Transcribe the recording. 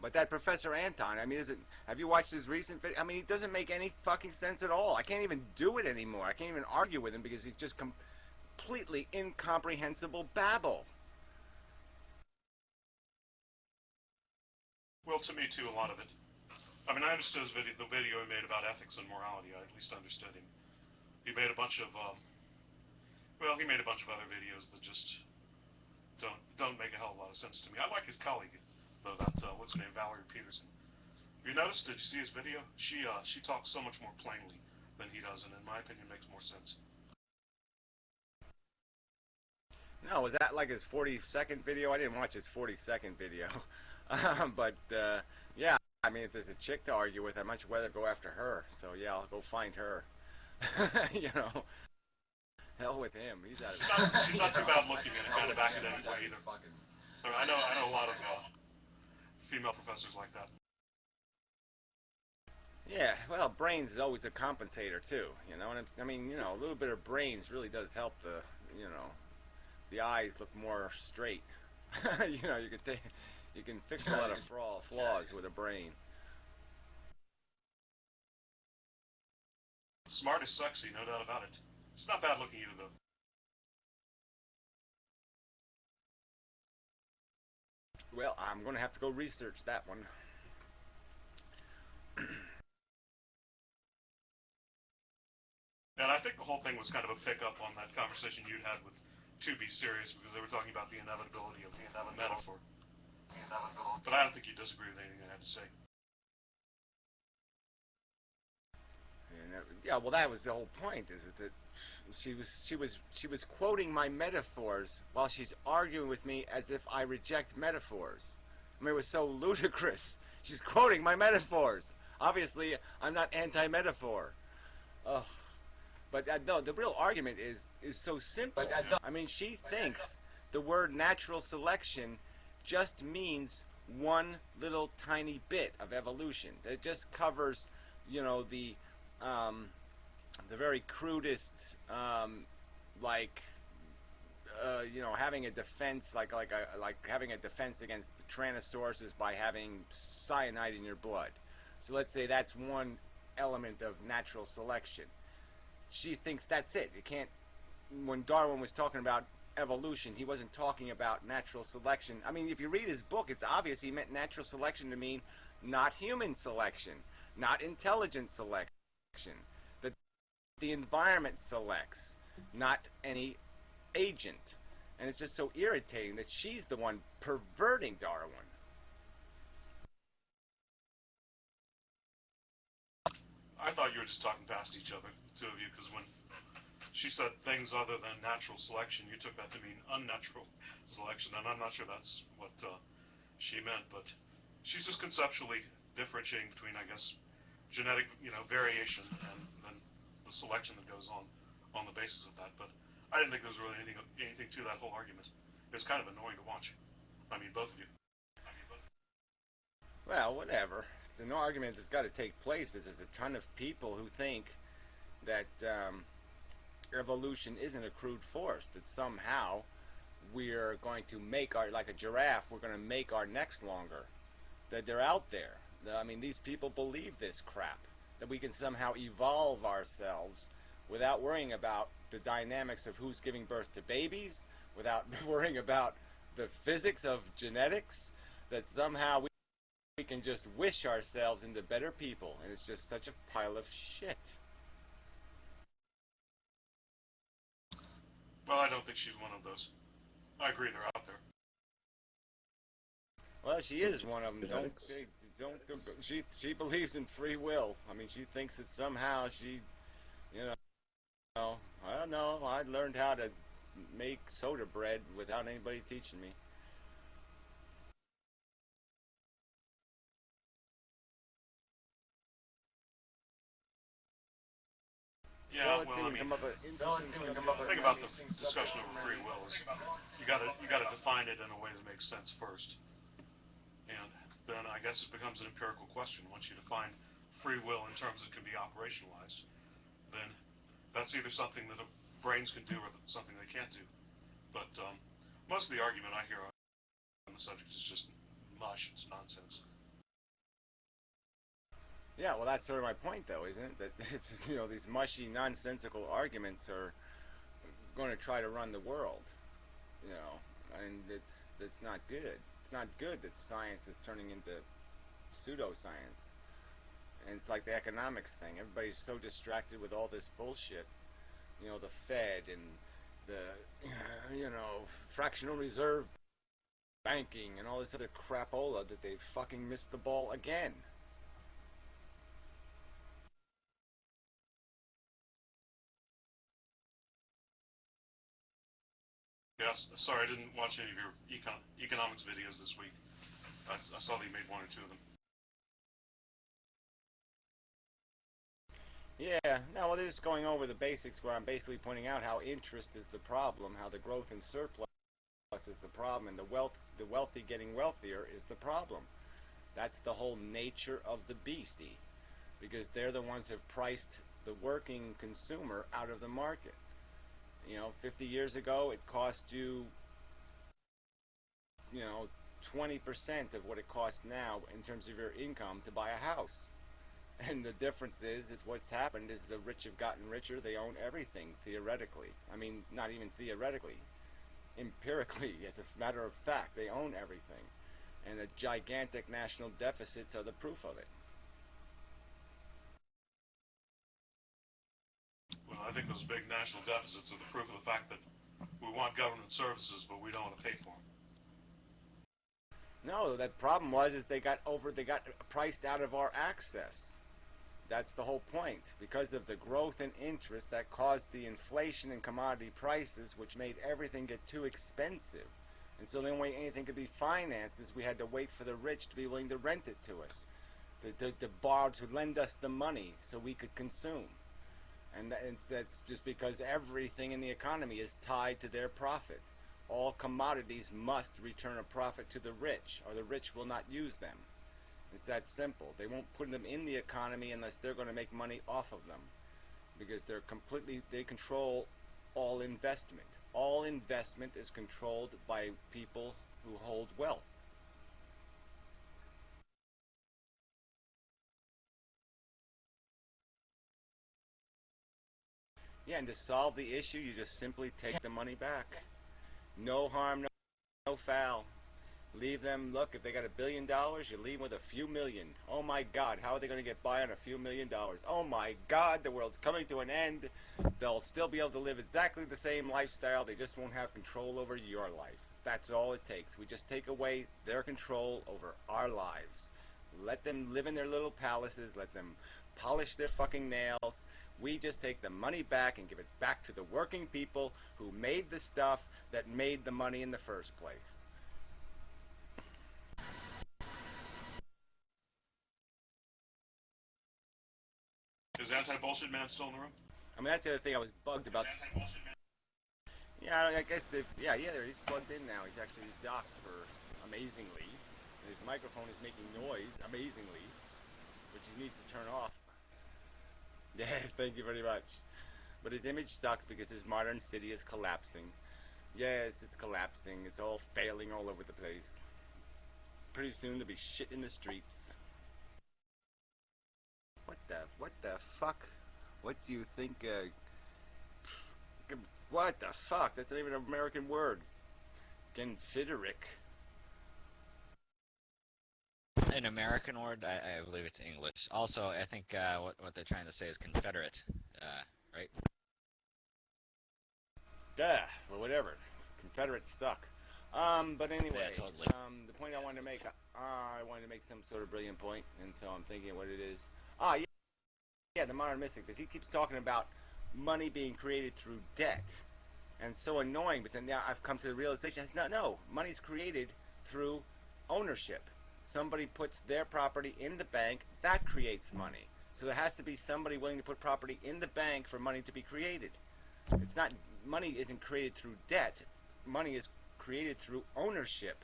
But that Professor Anton, I mean, have you watched his recent video? I mean, it doesn't make any fucking sense at all. I can't even do it anymore. I can't even argue with him because he's just completely incomprehensible babble. Well, to me too, a lot of it. I mean, I understood the video he made about ethics and morality. I at least understood him. He made a bunch of, well, he made a bunch of other videos that just don't make a hell of a lot of sense to me. I like his colleague, though. That what's her name, Valerie Peterson. Have you noticed? Did you see his video? She talks so much more plainly than he does, and in my opinion, makes more sense. No, was that like his 40-second video? I didn't watch his 40-second video. But, yeah, I mean, if there's a chick to argue with, I'd much rather go after her. So, yeah, I'll go find her. You know, hell with him. He's out of she's not too bad looking in a kind of academic way either. I know a lot of female professors like that. Yeah, well, brains is always a compensator, too. You know, and I mean, you know, a little bit of brains really does help you know, the eyes look more straight. You know, you can fix a lot of flaws with a brain. Smart is sexy, no doubt about it. She's not bad looking either, though. Well, I'm going to have to go research that one. And I think the whole thing was kind of a pickup on that conversation you'd had with To Be Serious, because they were talking about the inevitability of the metaphor. But I don't think you disagree with anything I had to say. Yeah, well, that was the whole point. Is that she was quoting my metaphors while she's arguing with me as if I reject metaphors. I mean, it was so ludicrous. She's quoting my metaphors. Obviously, I'm not anti-metaphor. Ugh. But no, the real argument is so simple. I mean, she thinks the word natural selection just means one little tiny bit of evolution. It just covers, you know, the very crudest, like, you know, having a defense, like having a defense against Tyrannosauruses by having cyanide in your blood. So let's say that's one element of natural selection. She thinks that's it. It can't. When Darwin was talking about evolution, he wasn't talking about natural selection. I mean, if you read his book, it's obvious he meant natural selection to mean not human selection, not intelligent selection. That the environment selects, not any agent. And it's just so irritating that she's the one perverting Darwin. I thought you were just talking past each other, the two of you, because when she said things other than natural selection, you took that to mean unnatural selection, and I'm not sure that's what she meant, but she's just conceptually differentiating between, I guess, genetic, you know, variation and then the selection that goes on the basis of that. But I didn't think there was really anything to that whole argument. It was kind of annoying to watch. I mean, both of you. Well, whatever. The no argument has got to take place because there's a ton of people who think that evolution isn't a crude force, that somehow we're going to make like a giraffe, we're going to make our necks longer. That they're out there. I mean, these people believe this crap, that we can somehow evolve ourselves without worrying about the dynamics of who's giving birth to babies, without worrying about the physics of genetics, that somehow we can just wish ourselves into better people, and it's just such a pile of shit. Well, I don't think she's one of those. I agree they're out there. Well, she is one of them. She believes in free will. I mean, she thinks that somehow she, you know, I don't know. I learned how to make soda bread without anybody teaching me. Yeah, well, I mean, the thing about the discussion over free will is you gotta define it in a way that makes sense first, and then I guess it becomes an empirical question. Once you define free will in terms that can be operationalized, then that's either something that brains can do or something they can't do. But most of the argument I hear on the subject is just mush. It's nonsense. Yeah, well, that's sort of my point, though, isn't it? That it's, these mushy, nonsensical arguments are going to try to run the world, and it's not good. It's not good that science is turning into pseudoscience. And it's like the economics thing. Everybody's so distracted with all this bullshit. The Fed and the, fractional reserve banking and all this other crapola that they fucking missed the ball again. Yes, sorry, I didn't watch any of your economics videos this week. I saw that you made one or two of them. Yeah, no, well, they're just going over the basics where I'm basically pointing out how interest is the problem, how the growth in surplus is the problem, and the wealthy getting wealthier is the problem. That's the whole nature of the beastie, because they're the ones who've priced the working consumer out of the market. 50 years ago, it cost you know, 20% of what it costs now in terms of your income to buy a house. And the difference is what's happened is the rich have gotten richer. They own everything, theoretically. I mean, not even theoretically. Empirically, as a matter of fact, they own everything. And the gigantic national deficits are the proof of it. Well, I think those big national deficits are the proof of the fact that we want government services, but we don't want to pay for them. No, that problem is they got priced out of our access. That's the whole point. Because of the growth in interest that caused the inflation in commodity prices, which made everything get too expensive. And so the only way anything could be financed is we had to wait for the rich to be willing to rent it to us, to borrow, to lend us the money so we could consume. And that's just because everything in the economy is tied to their profit. All commodities must return a profit to the rich, or the rich will not use them. It's that simple. They won't put them in the economy unless they're going to make money off of them, because they control all investment. All investment is controlled by people who hold wealth. Yeah, and to solve the issue, you just simply take the money back. No harm, no foul. Leave them, look, if they got $1 billion, you leave them with a few million. Oh my God, how are they going to get by on a few $1 million? Oh my God, the world's coming to an end. They'll still be able to live exactly the same lifestyle. They just won't have control over your life. That's all it takes. We just take away their control over our lives. Let them live in their little palaces. Let them polish their fucking nails. We just take the money back and give it back to the working people who made the stuff that made the money in the first place. Is anti-bullshit man still in the room? I mean, that's the other thing I was bugged about. Yeah, I guess he's plugged in now. He's actually docked for amazingly. And his microphone is making noise amazingly, which he needs to turn off. Yes, thank you very much. But his image sucks because his modern city is collapsing. Yes, it's collapsing. It's all failing all over the place. Pretty soon there'll be shit in the streets. What the fuck? What do you think? What the fuck? That's not even an American word. Confederic. An American word? I believe it's English. Also, I think what they're trying to say is Confederate, right? Yeah, well, whatever. Confederates suck. But anyway, Yeah, totally. the point I wanted to make, I wanted to make some sort of brilliant point, and so I'm thinking what it is. Yeah, yeah, the modern mystic, because he keeps talking about money being created through debt, and it's so annoying. Because now I've come to the realization, no, money's created through ownership. Somebody puts their property in the bank, that creates money. So there has to be somebody willing to put property in the bank for money to be created. It's not, money isn't created through debt. Money is created through ownership.